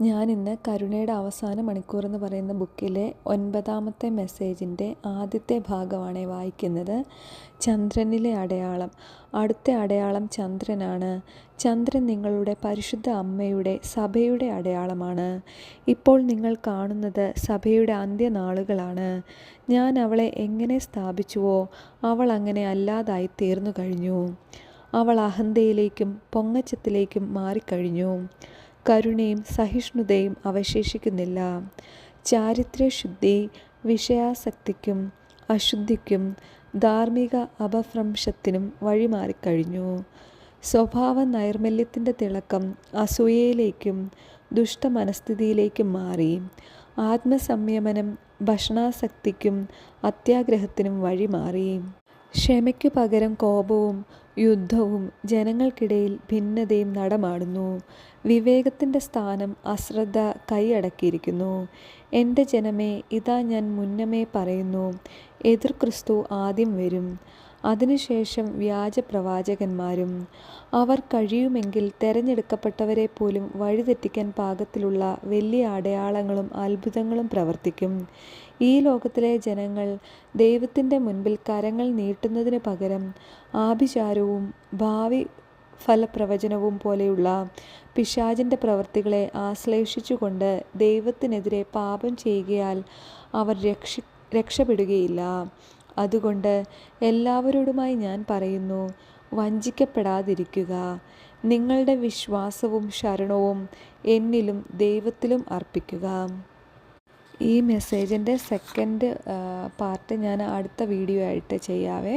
ഞാനിന്ന് കരുണയുടെ അവസാന മണിക്കൂർ എന്ന് പറയുന്ന ബുക്കിലെ 9ാമത്തെ മെസ്സേജിൻ്റെ ആദ്യത്തെ ഭാഗമാണ് വായിക്കുന്നത്. ചന്ദ്രനിലെ അടയാളം. അടുത്ത അടയാളം ചന്ദ്രനാണ്. ചന്ദ്രൻ നിങ്ങളുടെ പരിശുദ്ധ അമ്മയുടെ സഭയുടെ അടയാളമാണ്. ഇപ്പോൾ നിങ്ങൾ കാണുന്നത് സഭയുടെ അന്ത്യനാളുകളാണ്. ഞാൻ അവളെ എങ്ങനെ സ്ഥാപിച്ചുവോ അവൾ അങ്ങനെ അല്ലാതായി തീർന്നു കഴിഞ്ഞു. അവൾ അഹന്തയിലേക്കും പൊങ്ങച്ചത്തിലേക്കും മാറിക്കഴിഞ്ഞു. കരുണയും സഹിഷ്ണുതയും അവശേഷിക്കുന്നില്ല. ചാരിത്രശുദ്ധി വിഷയാസക്തിക്കും അശുദ്ധിക്കും ധാർമ്മിക അപഭ്രംശത്തിനും വഴിമാറിക്കഴിഞ്ഞു. സ്വഭാവ നൈർമല്യത്തിൻ്റെ തിളക്കം അസൂയയിലേക്കും ദുഷ്ടമനസ്ഥിതിയിലേക്കും മാറി. ആത്മസംയമനം ഭക്ഷണാസക്തിക്കും അത്യാഗ്രഹത്തിനും വഴിമാറി. ക്ഷമയ്ക്കു പകരം കോപവും യുദ്ധവും ജനങ്ങൾക്കിടയിൽ ഭിന്നതയും നടമാടുന്നു. വിവേകത്തിൻ്റെ സ്ഥാനം അശ്രദ്ധ കൈയടക്കിയിരിക്കുന്നു. എൻ്റെ ജനമേ, ഇതാ ഞാൻ മുന്നമേ പറയുന്നു, എതിർ ക്രിസ്തു ആദ്യം വരും, അതിനുശേഷം വ്യാജപ്രവാചകന്മാരും. അവർ കഴിയുമെങ്കിൽ തെരഞ്ഞെടുക്കപ്പെട്ടവരെ പോലും വഴിതെറ്റിക്കാൻ പാകത്തിലുള്ള വലിയ അടയാളങ്ങളും അത്ഭുതങ്ങളും പ്രവർത്തിക്കും. ഈ ലോകത്തിലെ ജനങ്ങൾ ദൈവത്തിൻ്റെ മുൻപിൽ കരങ്ങൾ നീട്ടുന്നതിന് പകരം ആഭിചാരവും ഭാവി ഫലപ്രവചനവും പോലെയുള്ള പിശാചിൻ്റെ പ്രവൃത്തികളെ ആശ്ലേഷിച്ചുകൊണ്ട് ദൈവത്തിനെതിരെ പാപം ചെയ്യുകയാൽ അവർ രക്ഷപ്പെടുകയില്ല. അതുകൊണ്ട് എല്ലാവരോടുമായി ഞാൻ പറയുന്നു, വഞ്ചിക്കപ്പെടാതിരിക്കുക. നിങ്ങളുടെ വിശ്വാസവും ശരണവും എന്നിലും ദൈവത്തിലും അർപ്പിക്കുക. ഈ മെസ്സേജിൻ്റെ സെക്കൻഡ് പാർട്ട് ഞാൻ അടുത്ത വീഡിയോ ആയിട്ട് ചെയ്യാവേ.